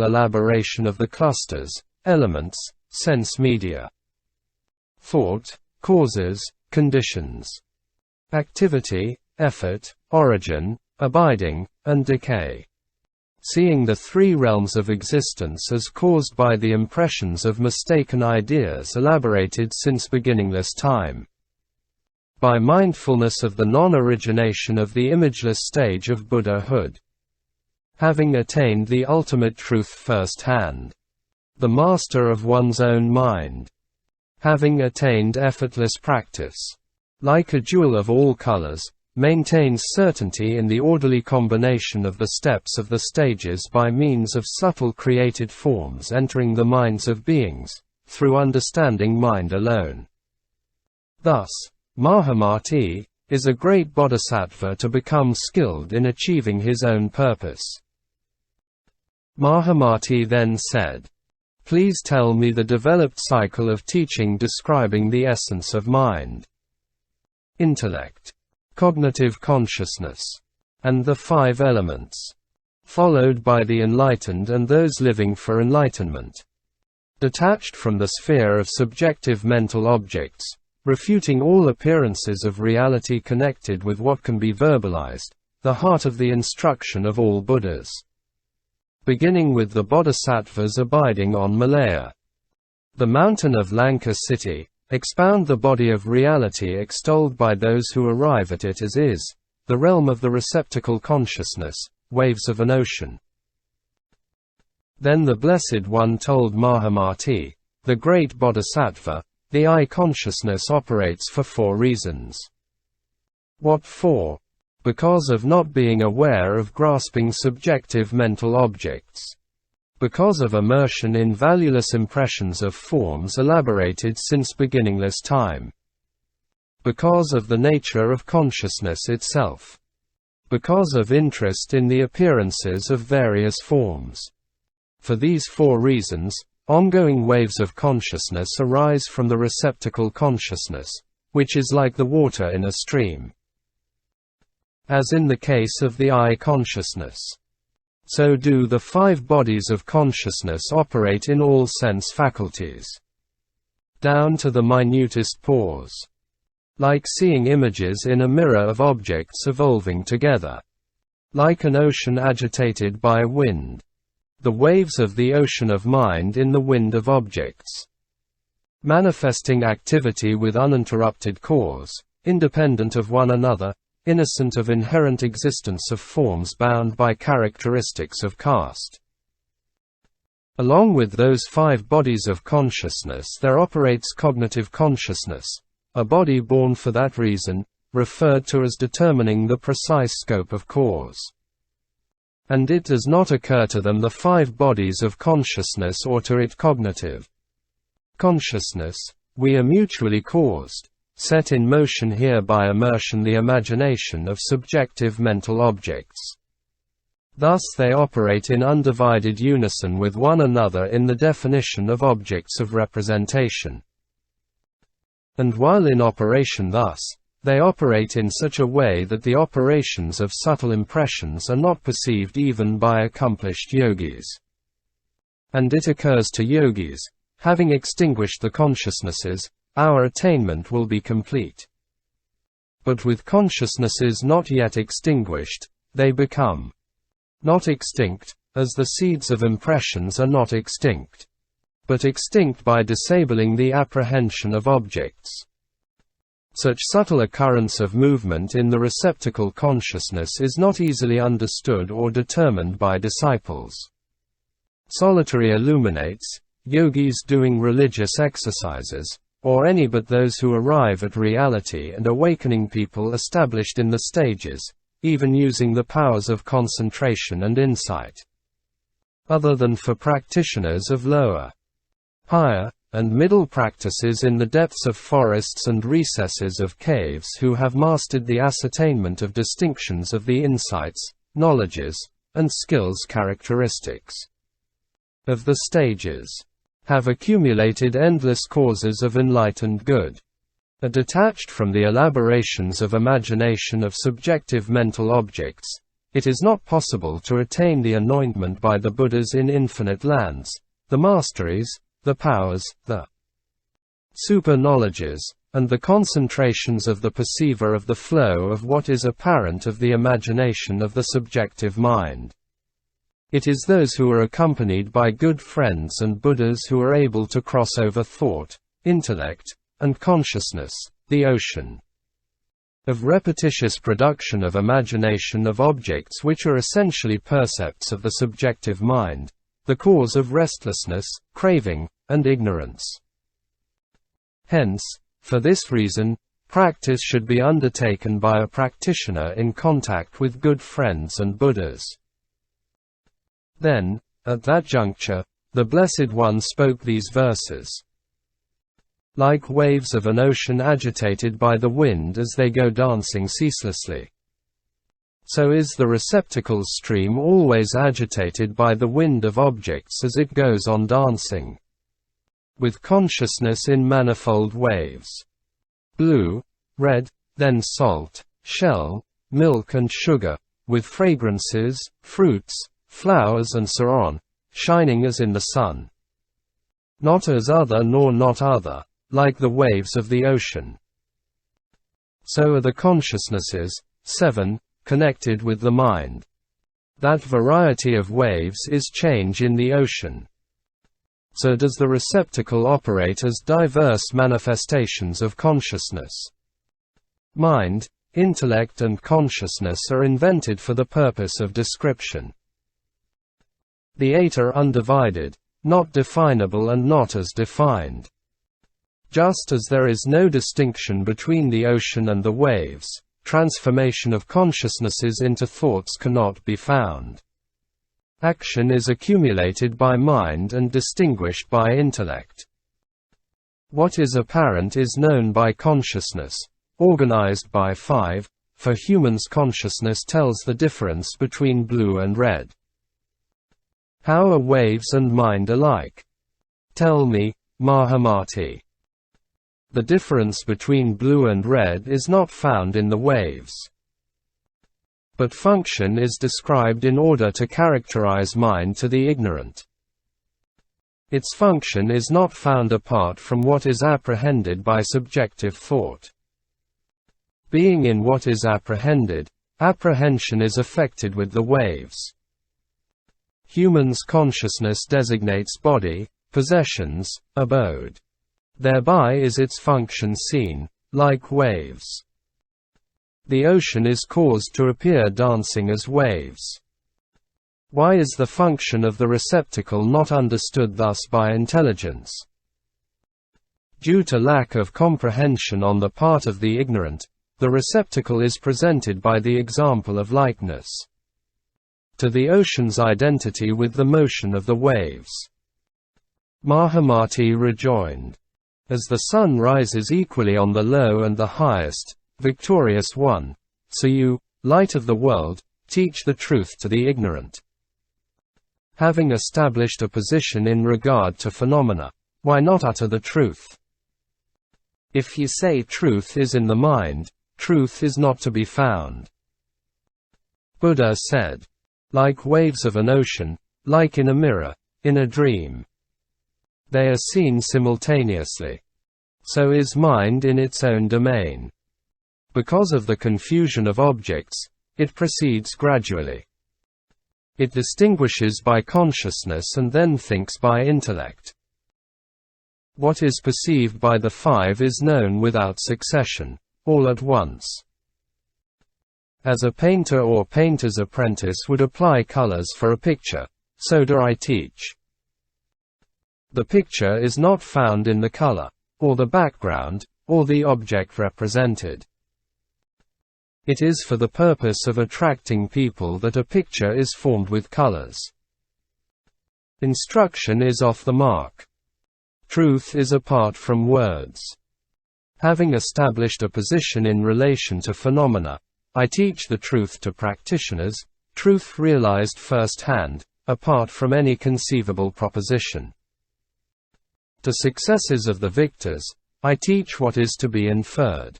elaboration of the clusters, elements, sense media. Thought, causes, conditions. Activity, effort, origin, abiding, and decay. Seeing the three realms of existence as caused by the impressions of mistaken ideas elaborated since beginningless time. By mindfulness of the non-origination of the imageless stage of Buddhahood. Having attained the ultimate truth first-hand. The master of one's own mind. Having attained effortless practice. Like a jewel of all colors, maintains certainty in the orderly combination of the steps of the stages by means of subtle created forms entering the minds of beings, through understanding mind alone. Thus, Mahamati is a great bodhisattva to become skilled in achieving his own purpose. Mahamati then said, "Please tell me the developed cycle of teaching describing the essence of mind, intellect, cognitive consciousness, and the five elements, followed by the enlightened and those living for enlightenment, detached from the sphere of subjective mental objects, refuting all appearances of reality connected with what can be verbalized, the heart of the instruction of all Buddhas, beginning with the bodhisattvas abiding on Malaya, the mountain of Lanka city, expound the body of reality extolled by those who arrive at it as is, the realm of the receptacle consciousness, waves of an ocean." Then the Blessed One told Mahamati, the great bodhisattva, the I consciousness operates for four reasons. What for? Because of not being aware of grasping subjective mental objects. Because of immersion in valueless impressions of forms elaborated since beginningless time. Because of the nature of consciousness itself. Because of interest in the appearances of various forms. For these four reasons, ongoing waves of consciousness arise from the receptacle consciousness, which is like the water in a stream. As in the case of the I consciousness, so do the five bodies of consciousness operate in all sense faculties, down to the minutest pores. Like seeing images in a mirror of objects evolving together. Like an ocean agitated by a wind. The waves of the ocean of mind in the wind of objects. Manifesting activity with uninterrupted cause, independent of one another, innocent of inherent existence of forms bound by characteristics of caste. Along with those five bodies of consciousness there operates cognitive consciousness, a body born for that reason, referred to as determining the precise scope of cause. And it does not occur to them the five bodies of consciousness or to it cognitive consciousness, we are mutually caused, set in motion here by immersion the imagination of subjective mental objects. Thus they operate in undivided unison with one another in the definition of objects of representation. And while in operation thus, they operate in such a way that the operations of subtle impressions are not perceived even by accomplished yogis. And it occurs to yogis, having extinguished the consciousnesses, our attainment will be complete. But with consciousnesses not yet extinguished, they become not extinct, as the seeds of impressions are not extinct, but extinct by disabling the apprehension of objects. Such subtle occurrence of movement in the receptacle consciousness is not easily understood or determined by disciples. Solitary illuminates, yogis doing religious exercises, or any but those who arrive at reality and awakening people established in the stages, even using the powers of concentration and insight. Other than for practitioners of lower, higher, and middle practices in the depths of forests and recesses of caves who have mastered the ascertainment of distinctions of the insights, knowledges, and skills characteristics of the stages, have accumulated endless causes of enlightened good, are detached from the elaborations of imagination of subjective mental objects, It is not possible to attain the anointment by the Buddhas in infinite lands, the masteries, the powers, the super-knowledges, and the concentrations of the perceiver of the flow of what is apparent of the imagination of the subjective mind. It is those who are accompanied by good friends and Buddhas who are able to cross over thought, intellect, and consciousness, the ocean of repetitious production of imagination of objects which are essentially percepts of the subjective mind, the cause of restlessness, craving, and ignorance. Hence, for this reason, practice should be undertaken by a practitioner in contact with good friends and Buddhas. Then, at that juncture, the Blessed One spoke these verses. Like waves of an ocean agitated by the wind as they go dancing ceaselessly, so is the receptacle's stream always agitated by the wind of objects as it goes on dancing, with consciousness in manifold waves. Blue, red, then salt, shell, milk and sugar, with fragrances, fruits, flowers and so on, shining as in the sun. Not as other nor not other, like the waves of the ocean. So are the consciousnesses, 7, connected with the mind. That variety of waves is change in the ocean. So does the receptacle operate as diverse manifestations of consciousness. Mind, intellect and consciousness are invented for the purpose of description. The 8 are undivided, not definable and not as defined. Just as there is no distinction between the ocean and the waves, transformation of consciousnesses into thoughts cannot be found. Action is accumulated by mind and distinguished by intellect. What is apparent is known by consciousness, organized by 5, for humans consciousness tells the difference between blue and red. How are waves and mind alike? Tell me, Mahamati. The difference between blue and red is not found in the waves. But function is described in order to characterize mind to the ignorant. Its function is not found apart from what is apprehended by subjective thought. Being in what is apprehended, apprehension is affected with the waves. Humans' consciousness designates body, possessions, abode. Thereby is its function seen, like waves. The ocean is caused to appear dancing as waves. Why is the function of the receptacle not understood thus by intelligence? Due to lack of comprehension on the part of the ignorant, the receptacle is presented by the example of likeness to the ocean's identity with the motion of the waves. Mahamati rejoined, as the sun rises equally on the low and the highest, victorious one, so you, light of the world, teach the truth to the ignorant. Having established a position in regard to phenomena, why not utter the truth? If you say truth is in the mind, truth is not to be found. Buddha said, like waves of an ocean, like in a mirror, in a dream. They are seen simultaneously. So is mind in its own domain. Because of the confusion of objects, it proceeds gradually. It distinguishes by consciousness and then thinks by intellect. What is perceived by the 5 is known without succession, all at once. As a painter or painter's apprentice would apply colors for a picture, so do I teach. The picture is not found in the color, or the background, or the object represented. It is for the purpose of attracting people that a picture is formed with colors. Instruction is off the mark. Truth is apart from words. Having established a position in relation to phenomena, I teach the truth to practitioners, truth realized firsthand, apart from any conceivable proposition. To successors of the victors, I teach what is to be inferred.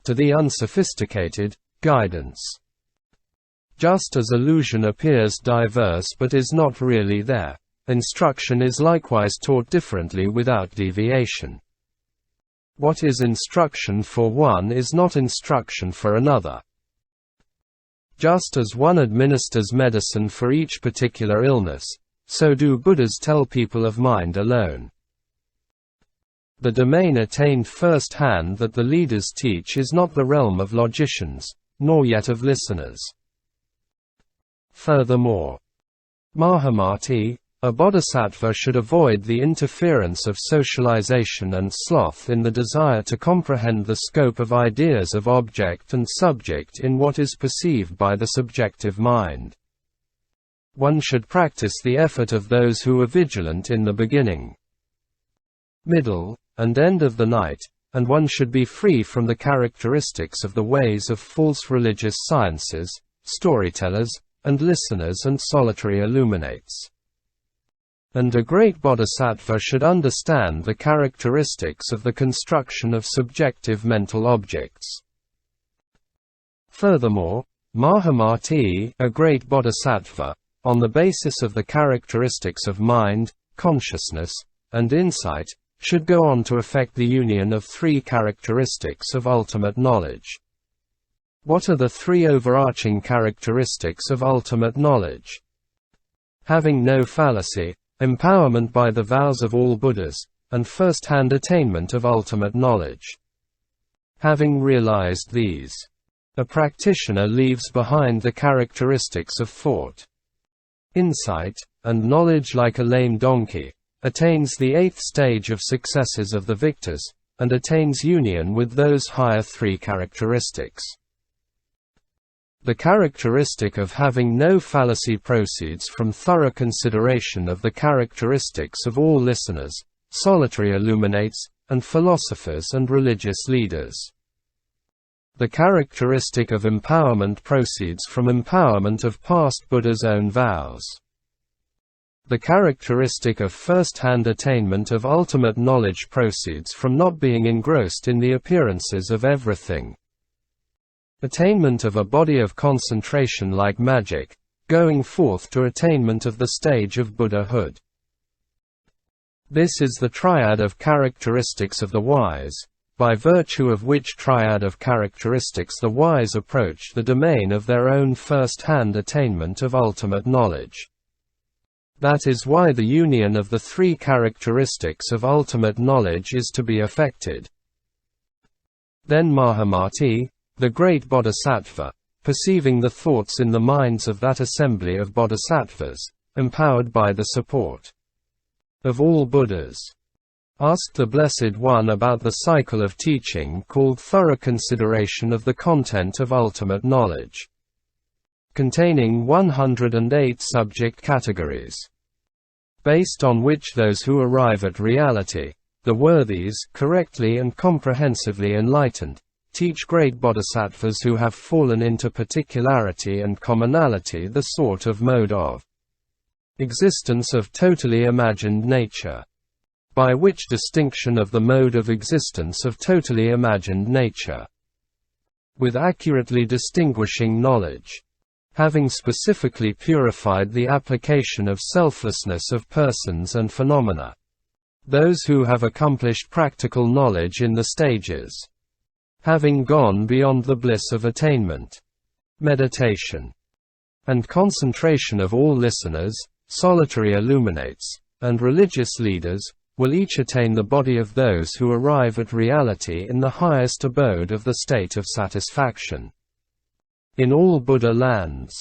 To the unsophisticated, guidance. Just as illusion appears diverse but is not really there, instruction is likewise taught differently without deviation. What is instruction for one is not instruction for another. Just as one administers medicine for each particular illness, so do Buddhas tell people of mind alone. The domain attained first-hand that the leaders teach is not the realm of logicians, nor yet of listeners. Furthermore, Mahamati, a bodhisattva should avoid the interference of socialization and sloth in the desire to comprehend the scope of ideas of object and subject in what is perceived by the subjective mind. One should practice the effort of those who are vigilant in the beginning, middle, and end of the night, and one should be free from the characteristics of the ways of false religious sciences, storytellers, and listeners and solitary illuminates. And a great bodhisattva should understand the characteristics of the construction of subjective mental objects. Furthermore, Mahamati, a great bodhisattva, on the basis of the characteristics of mind, consciousness, and insight, should go on to effect the union of three characteristics of ultimate knowledge. What are the three overarching characteristics of ultimate knowledge? Having no fallacy, empowerment by the vows of all Buddhas, and first-hand attainment of ultimate knowledge. Having realized these, a practitioner leaves behind the characteristics of thought, insight, and knowledge like a lame donkey, attains the eighth stage of successes of the victors, and attains union with those higher three characteristics. The characteristic of having no fallacy proceeds from thorough consideration of the characteristics of all listeners, solitary illuminates, and philosophers and religious leaders. The characteristic of empowerment proceeds from empowerment of past Buddha's own vows. The characteristic of first-hand attainment of ultimate knowledge proceeds from not being engrossed in the appearances of everything. Attainment of a body of concentration like magic, going forth to attainment of the stage of Buddhahood. This is the triad of characteristics of the wise, by virtue of which triad of characteristics the wise approach the domain of their own first-hand attainment of ultimate knowledge. That is why the union of the three characteristics of ultimate knowledge is to be effected. Then Mahamati, the great bodhisattva, perceiving the thoughts in the minds of that assembly of bodhisattvas, empowered by the support of all Buddhas, asked the Blessed One about the cycle of teaching called thorough consideration of the content of ultimate knowledge, containing 108 subject categories, based on which those who arrive at reality, the worthies, correctly and comprehensively enlightened, teach great bodhisattvas who have fallen into particularity and commonality the sort of mode of existence of totally imagined nature, by which distinction of the mode of existence of totally imagined nature, with accurately distinguishing knowledge, having specifically purified the application of selflessness of persons and phenomena. Those who have accomplished practical knowledge in the stages, having gone beyond the bliss of attainment, meditation, and concentration of all listeners, solitary illuminates, and religious leaders, will each attain the body of those who arrive at reality in the highest abode of the state of satisfaction. In all Buddha lands,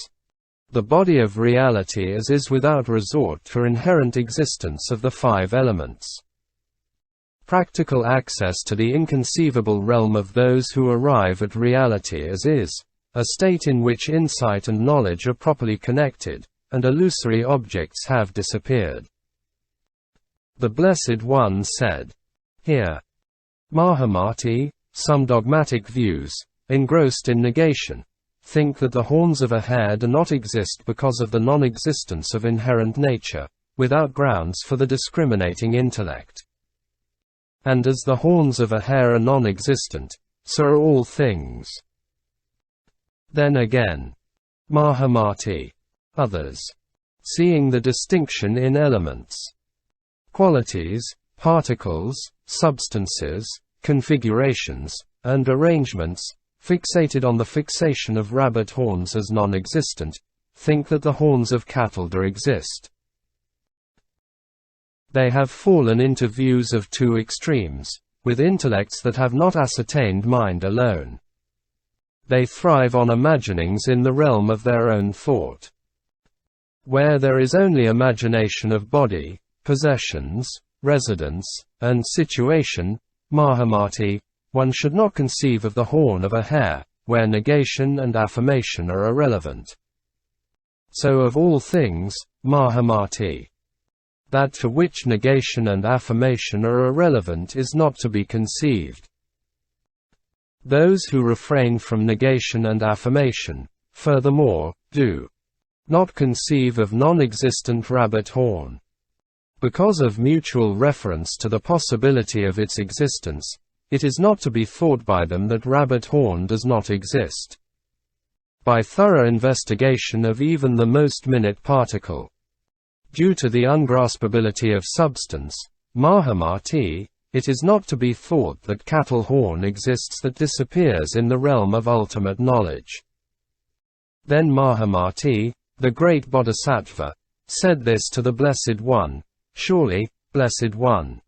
the body of reality as is without resort for inherent existence of the five elements. Practical access to the inconceivable realm of those who arrive at reality as is, a state in which insight and knowledge are properly connected, and illusory objects have disappeared. The Blessed One said, "Here, Mahamati, some dogmatic views, engrossed in negation, think that the horns of a hare do not exist because of the non-existence of inherent nature, without grounds for the discriminating intellect. And as the horns of a hare are non-existent, so are all things." Then again, Mahamati. Others. Seeing the distinction in elements, qualities, particles, substances, configurations, and arrangements, fixated on the fixation of rabbit horns as non-existent, think that the horns of cattle do exist. They have fallen into views of two extremes, with intellects that have not ascertained mind alone. They thrive on imaginings in the realm of their own thought. Where there is only imagination of body, possessions, residence, and situation, Mahamati, one should not conceive of the horn of a hare, where negation and affirmation are irrelevant. So of all things, Mahamati, that to which negation and affirmation are irrelevant is not to be conceived. Those who refrain from negation and affirmation, furthermore, do not conceive of non-existent rabbit horn. Because of mutual reference to the possibility of its existence, it is not to be thought by them that rabbit horn does not exist. By thorough investigation of even the most minute particle, due to the ungraspability of substance, Mahamati, it is not to be thought that cattle horn exists that disappears in the realm of ultimate knowledge. Then Mahamati, the great bodhisattva, said this to the Blessed One: Surely, Blessed One,